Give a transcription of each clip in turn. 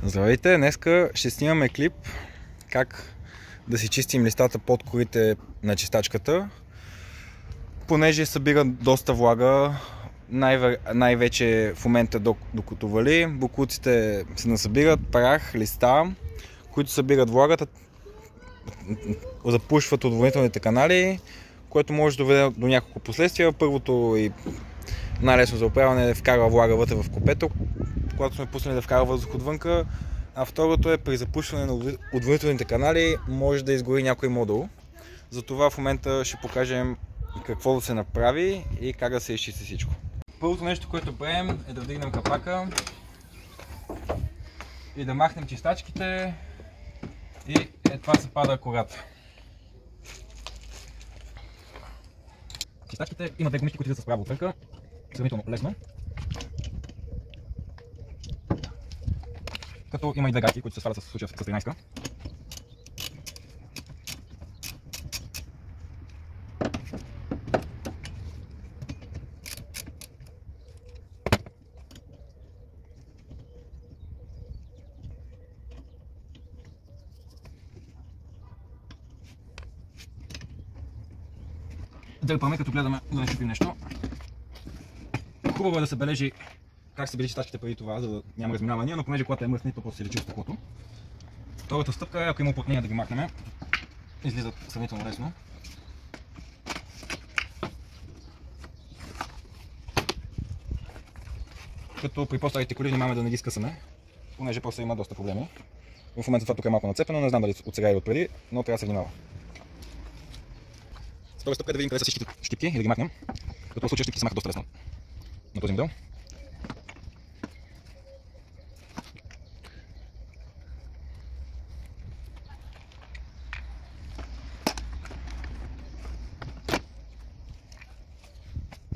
Здравейте! Днеска ще снимаме клип как да си чистим листата под корите на чистачката. Понеже събира доста влага, най-вече в момента докато вали, боклуците се насъбират, прах, листа, които събират влагата, запушват отводнителните канали, което може да доведе до няколко последствия. Първото и най-лесно за оправяне е вкарва влага вътре в копето, когато сме пуснали да вкарва въздух отвънка. А второто е при запушване на отводнителните канали може да изгори някой модул. Затова в момента ще покажем какво да се направи и как да се изчисти всичко. Първото нещо, което правим, е да вдигнем капака и да махнем чистачките и това се пада кората. Чистачките има две гумички, които идват с права отвърка, сравнително лесно. Като има и две гайки, които се свалят в случая с 13-ка. Дърпаме, като гледаме да не щупим нещо. Хубаво е да се бележи как се били чистачките преди това, за да няма разминавания, но понеже колата е мръсна, то просто се лечи в стъклото. Втората стъпка е, ако има уплътнения, да ги махнем. Излизат сравнително лесно. Като при по-старите коли внимаваме да не ги скъсаме, понеже просто има доста проблеми. В момента това тук е малко нацепено, не знам дали от сега или от преди, но трябва да се внимава. Втора стъпка е да видим къде са всичките щипки и да ги махнем. Като в случая щипки се махат доста лесно на този модел.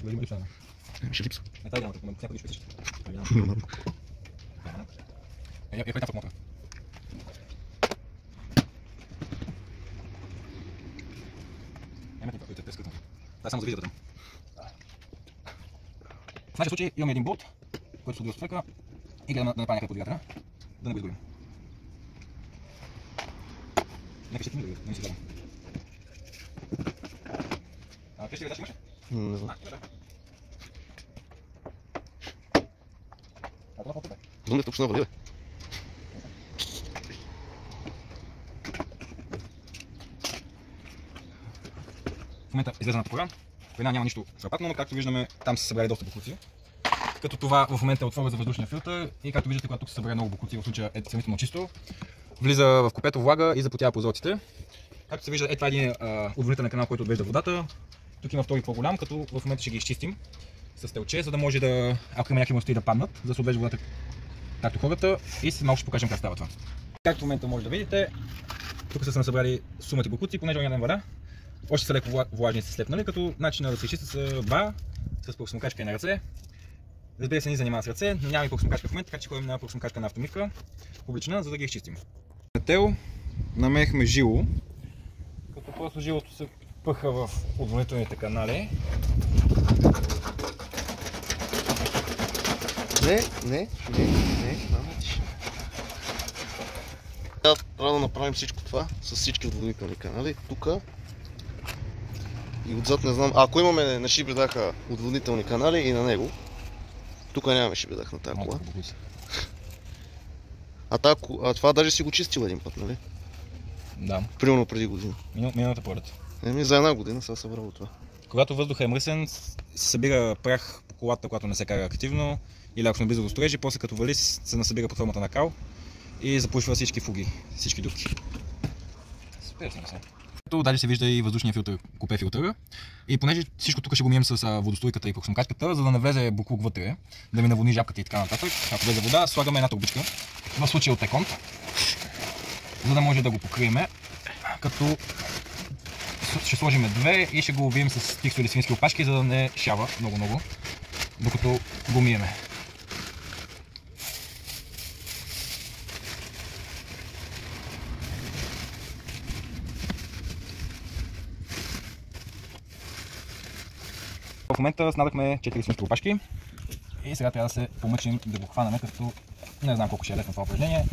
Има липса, не? Ще липсва. Не, тази нямате, някой липсва всички. Нормално. Кой там в мотора? Емете това, който е скътно. Това е само за визията там. В нашия случай имаме един болт, който се отива с отвърка и гледаме да направим някъде по двигателя, да не го изгорим. Нека ще да не си гледам. Къде ще ли имаш? Не знам. Това по-тук бе. Думай точно вали, бе. В момента излезената кора. При една няма нищо срапателно, но както виждаме, там са събрали доста боклуци. Като това в момента е отворът за въздушния филтър и както виждате, когато тук се събере много боклуци, в случая е сравнително чисто, влиза в копето влага и запотява прозорците. Както се вижда, това е един отводнителен канал, който отвежда водата. Тук има втори по-голям, като в момента ще ги изчистим с телче, за да може да, ако има някакви мости, да паднат, за да се отвежда водата както хората и след малко ще покажем как става това. Както в момента може да видите, тук са се насъбрали сумати боклуци, понеже няма вода. Още са леко влажни и се слепнали, като начинът да се изчистят са два, с пръхосмокачка и на ръце. Разбира се, ни занимава с ръце, но няма и пръхосмокачка в момента, така че ходим на пръхосмокачка на автомивка, публична, за да ги изчистим. На тел намерихме жило, като просто жилото се пъха в отводнителните канали. Не. Трябва да направим всичко това с всички отводнителни канали. Тук и отзад не знам. Ако имаме на шибридаха отводнителни канали и на него. Тук нямаме шибридах на тази кола. А това даже си го чистил един път, нали? Да. Примерно преди година. Миналата пролет. За една година сега събрало това. Когато въздухът е мръсен, се събира прах по колата, когато не се кара активно, или ако сме близо до строежи, после като вали се насъбира под формата на кал и запушва всички фуги, всички дупки. Тук даже се вижда и въздушния филтър, купе филтъра. И понеже всичко тук ще го мием с водостойката и пръхосмокачката, за да не влезе буклук вътре, да ми наводни жабката и така нататък. Ако влезе вода, слагаме една турбичка, в случая от Еконт, за да може да го покриеме, като ще сложим две и ще го обвием с тиксо или свински опашки, за да не шава много, докато го миеме. В момента снадахме 4 свински опашки и сега трябва да се помъчим да го хванем, като Не знам колко ще е лесно това упражнение.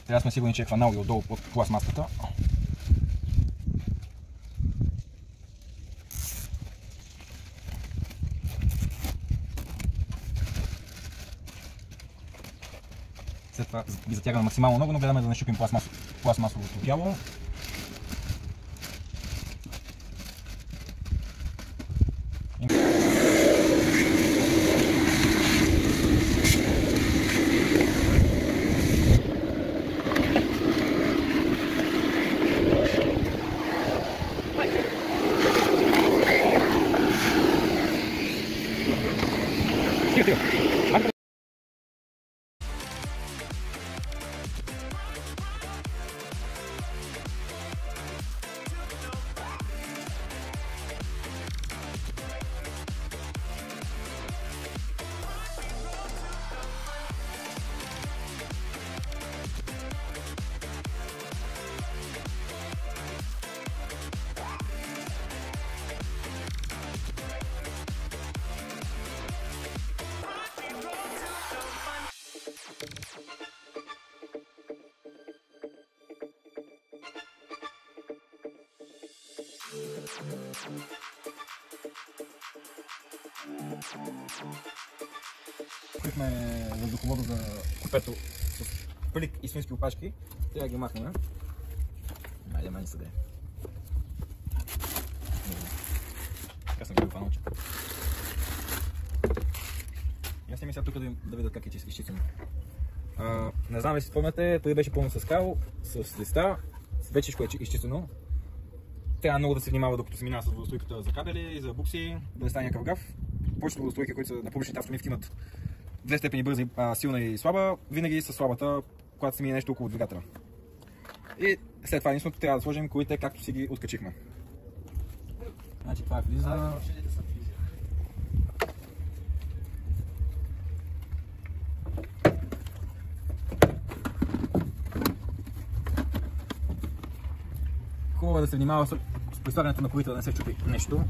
Трябва да сме сигурни, че е хванал и отдолу под пластмасата. След това ги затягаме максимално много, но гледаме да не щупим пластмасовото тяло. Купихме въздуховода за купето с плик и свински опашки. Трябва да ги махнем. Айде, май не съде. Така съм ги фанал. Аз си мисля тук да видя как е изчистено. Не знам ли си спомняте, той беше пълно с кал, с листа, вече всичко е изчистено. Трябва много да се внимава докато се минава с водостойката за кабели, за букси, да не стане някакъв. Повечето водостойки, които са на публичните автомивки, имат две степени бързи, силна и слаба. Винаги с слабата, когато се мине нещо около двигателя. И след това единствено трябва да сложим колите, както си ги откачихме. Значи това е влиза. Хубаво е да се внимава с прислагането на колите, да не се чупи нещо.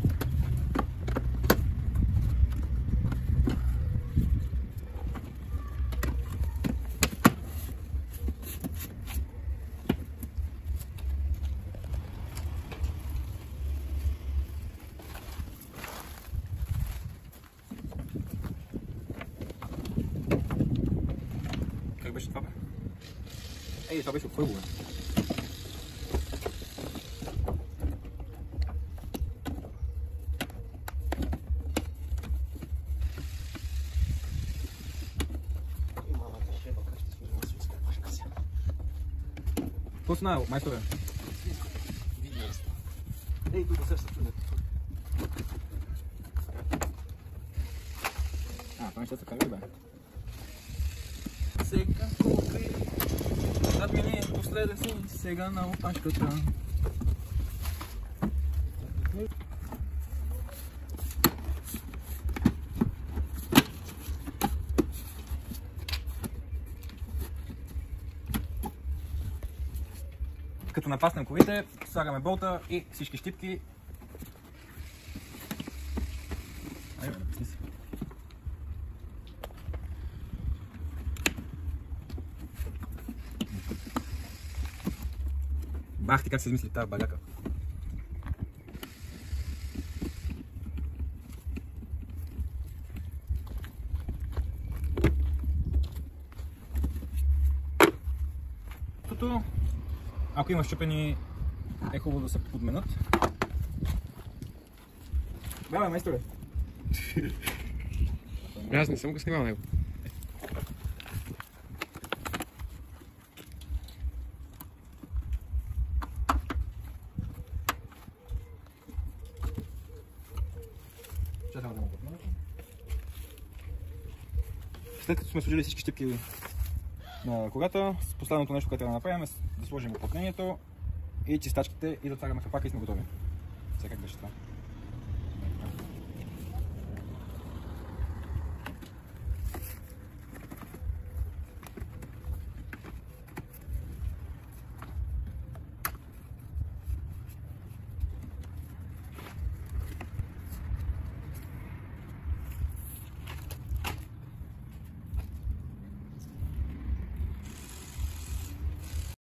Как беше това, бе? Ей, това беше отвърго, бе. Какво си наел, майсторе? Ей, тук се чуде. Това не ще се кара, бе. Сега купи, надмини последен си, сега на опашката. Като напаснем колите, слагаме болта и всички щипки. Айде, напусни си. Бах ти как се измисли тази баляка. Ако има щупени, е хубаво да се подменят. Бе, майсторе! Аз не съм го снимал него. След като сме сложили всички щипки на колата, последното нещо, което трябва да направим е да сложим уплътнението и чистачките и да отваряме капака и сме готови. Сега как беше това?